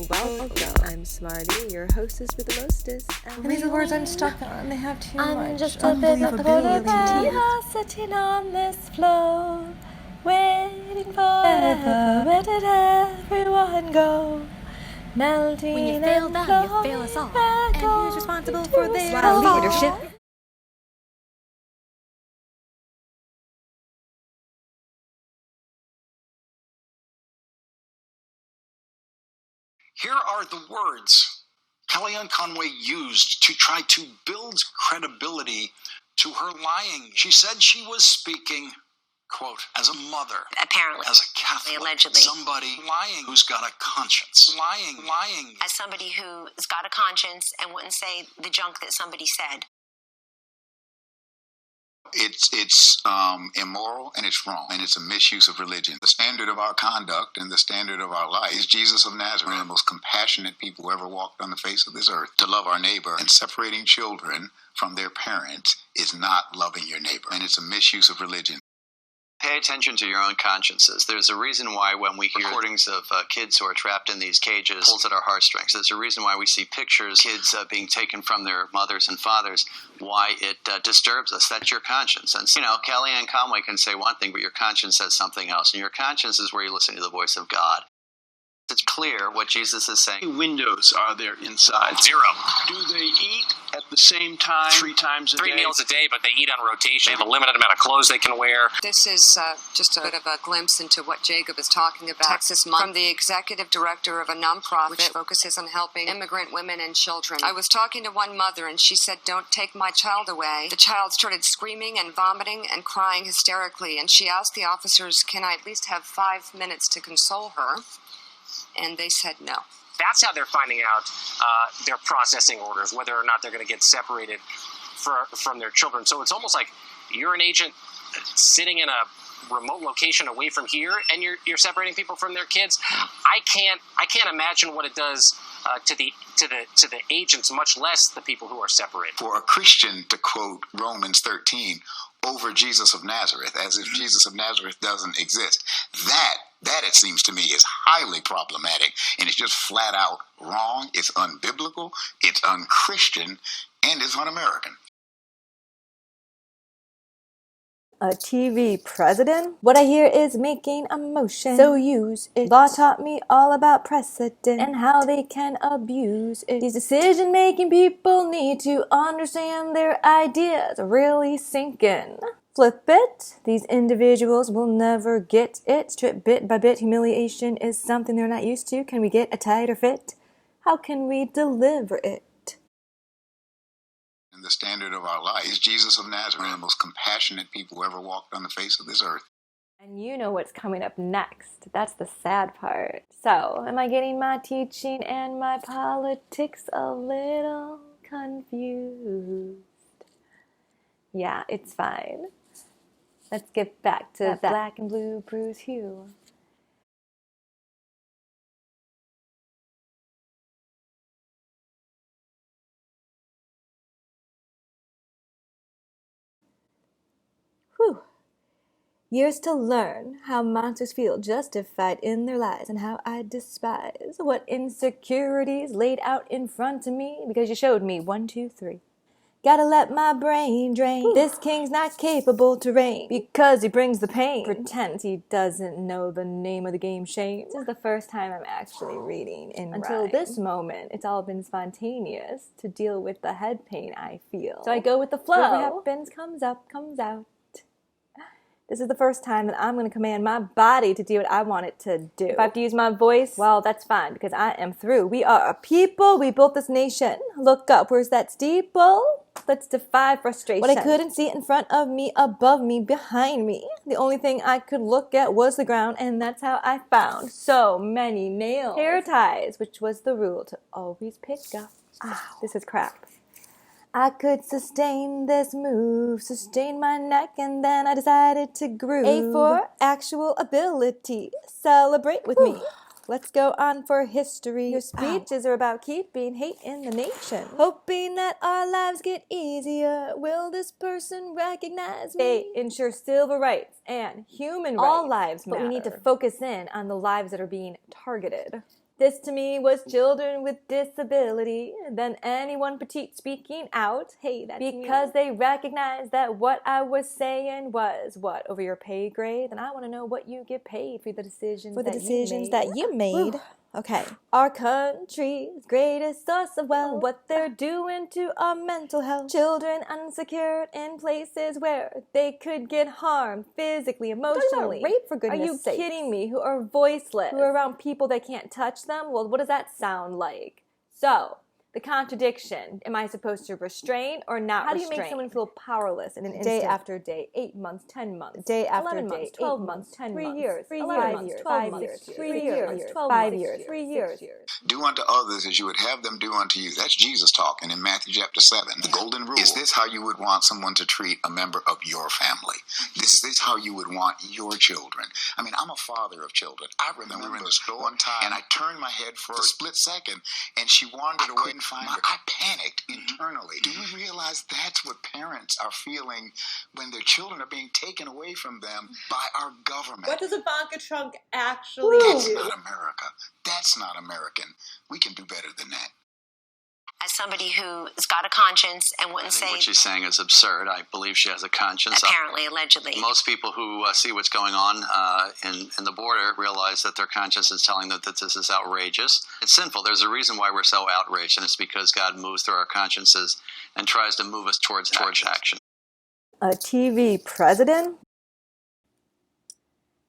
Welcome. I'm Smarty, your hostess with the mostest. And these are the words I'm stuck on. They have too much. I'm just a bit of a sitting on this floor, waiting forever. Where did everyone go? Melting. When you fail them, you fail us all. And who's responsible for this? Leadership. Here are the words Kellyanne Conway used to try to build credibility to her lying. She said she was speaking, quote, as a mother. Apparently. As a Catholic. Allegedly. Somebody lying who's got a conscience. Lying. As somebody who's got a conscience and wouldn't say the junk that somebody said. It's immoral and it's wrong and it's a misuse of religion. The standard of our conduct and the standard of our life is Jesus of Nazareth, the most compassionate people who ever walked on the face of this earth. To love our neighbor and separating children from their parents is not loving your neighbor, and it's a misuse of religion. Pay attention to your own consciences. There's a reason why when we hear recordings of kids who are trapped in these cages, pulls at our heartstrings. There's a reason why we see pictures, kids being taken from their mothers and fathers, why it disturbs us. That's your conscience. And, Kellyanne Conway can say one thing, but your conscience says something else. And your conscience is where you listen to the voice of God. It's clear what Jesus is saying. How many windows are there inside? 0. Do they eat at the same time 3 times a day? 3 meals a day, but they eat on rotation. They have a limited amount of clothes they can wear. This is just a bit of a glimpse into what Jacob is talking about. Texas Month, from the executive director of a nonprofit which focuses on helping immigrant women and children. I was talking to one mother and she said, "Don't take my child away." The child started screaming and vomiting and crying hysterically, and she asked the officers, "Can I at least have 5 minutes to console her?" And they said no. That's how they're finding out their processing orders, whether or not they're going to get separated from their children. So it's almost like you're an agent sitting in a remote location away from here, and you're separating people from their kids. I can't imagine what it does to the agents, much less the people who are separated. For a Christian to quote Romans 13 over Jesus of Nazareth, as if Jesus of Nazareth doesn't exist, that it seems to me is highly problematic, and it's just flat out wrong. It's unbiblical, it's unchristian, and it's un-American. A TV president? What I hear is making a motion, so use it. Law taught me all about precedent and how they can abuse it. These decision-making people need to understand their ideas really sink in. Flip it. These individuals will never get it. Strip bit by bit. Humiliation is something they're not used to. Can we get a tighter fit? How can we deliver it? And the standard of our life is Jesus of Nazareth, the most compassionate people who ever walked on the face of this earth. And you know what's coming up next. That's the sad part. So, am I getting my teaching and my politics a little confused? Yeah, it's fine. Let's get back to that black and blue Bruce hue. Whew. Years to learn how monsters feel justified in their lies and how I despise what insecurities laid out in front of me because you showed me 1, 2, 3. Gotta let my brain drain. This king's not capable to reign because he brings the pain. Pretends he doesn't know the name of the game. Shame. This is the first time I'm actually reading in Until rhyme. This moment, it's all been spontaneous to deal with the head pain I feel. So I go with the flow. Whatever happens, comes up, comes out. This is the first time that I'm going to command my body to do what I want it to do. If I have to use my voice, well, that's fine because I am through. We are a people. We built this nation. Look up. Where's that steeple? Let's defy frustration. What I couldn't see in front of me, above me, behind me. The only thing I could look at was the ground, and that's how I found so many nails. Hair ties, which was the rule to always pick up. Ow, this is crap. I could sustain this move, sustain my neck, and then I decided to groove. A for actual ability. Celebrate with me. Let's go on for history. Your speeches are about keeping hate in the nation. Hoping that our lives get easier. Will this person recognize me? They ensure civil rights and human rights. All lives matter. But we need to focus in on the lives that are being targeted. This to me was children with disability, then anyone petite speaking out, hey, that's because they recognized that what I was saying was, what, over your pay grade? Then I want to know what you get paid for the decisions that you made. Whew. Okay. Our country's greatest source of wealth, what they're doing to our mental health. Children unsecured in places where they could get harmed physically, emotionally. Rape, for goodness sake. Are you kidding me? Who are voiceless, who are around people that can't touch them? Well, what does that sound like? So, the contradiction. Am I supposed to restrain or not restrain? How do you make someone feel powerless in an instant? Day after day, 8 months, 10 months. Day after day, 12 months, 10 months. 3 years, 5 years, 5 years, 3 years, 5 years, 3 years. Do unto others as you would have them do unto you. That's Jesus talking in Matthew chapter 7. The golden rule. Is this how you would want someone to treat a member of your family? Is this how you would want your children? I mean, I'm a father of children. I remember we were in the store one time, and I turned my head for a split second, and she wandered away and find her. I panicked internally. Do you realize that's what parents are feeling when their children are being taken away from them by our government? What does Ivanka Trump actually do? That's not America. That's not American. We can do better than that. As somebody who's got a conscience and wouldn't say... what she's saying is absurd. I believe she has a conscience. Apparently, allegedly. Most people who see what's going on in the border realize that their conscience is telling them that this is outrageous. It's sinful. There's a reason why we're so outraged, and it's because God moves through our consciences and tries to move us towards action. A TV president?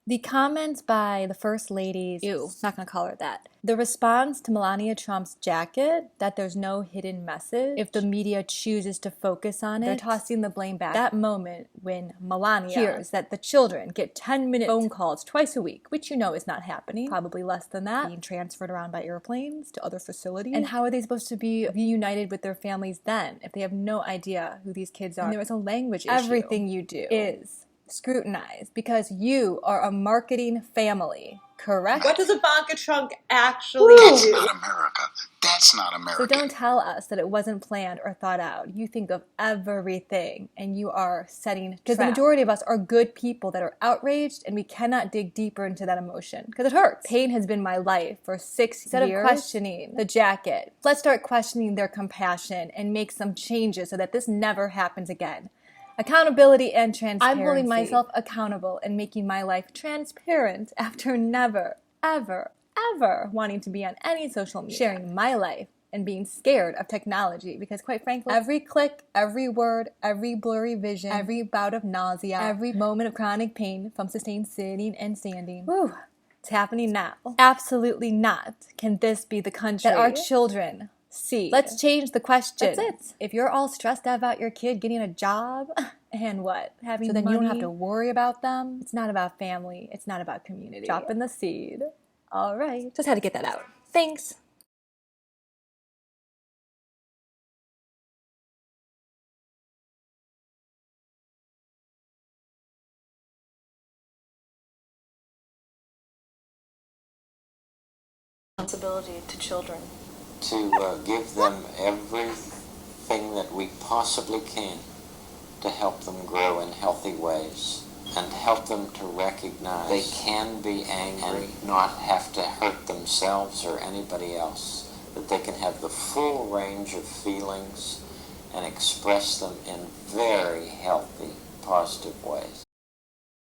The comments by the First Ladies, not going to call her that. The response to Melania Trump's jacket, that there's no hidden message. If the media chooses to focus on it, they're tossing the blame back. That moment when Melania hears that the children get 10-minute phone calls twice a week, which you know is not happening, probably less than that, being transferred around by airplanes to other facilities. And how are they supposed to be reunited with their families then if they have no idea who these kids are? And there is a language issue. Everything you do is scrutinized because you are a marketing family, correct? What does Ivanka Trump actually That's do? not America. That's not American. So don't tell us that it wasn't planned or thought out. You think of everything and you are setting traps. Because the majority of us are good people that are outraged and we cannot dig deeper into that emotion because it hurts. Pain has been my life for 6 years. Instead of questioning the jacket, let's start questioning their compassion and make some changes so that this never happens again. Accountability and transparency. I'm holding myself accountable and making my life transparent after never, ever, ever wanting to be on any social media, sharing my life and being scared of technology because quite frankly, every click, every word, every blurry vision, every bout of nausea, every moment of chronic pain from sustained sitting and standing, it's happening now. Absolutely not can this be the country that our children see. Let's change the question. That's it. If you're all stressed out about your kid getting a job and what? Having money, you don't have to worry about them. It's not about family. It's not about community. Dropping the seed. All right. Just had to get that out. Thanks. Responsibility to children. To give them everything that we possibly can to help them grow in healthy ways and help them to recognize they can be angry and not have to hurt themselves or anybody else, that they can have the full range of feelings and express them in very healthy, positive ways.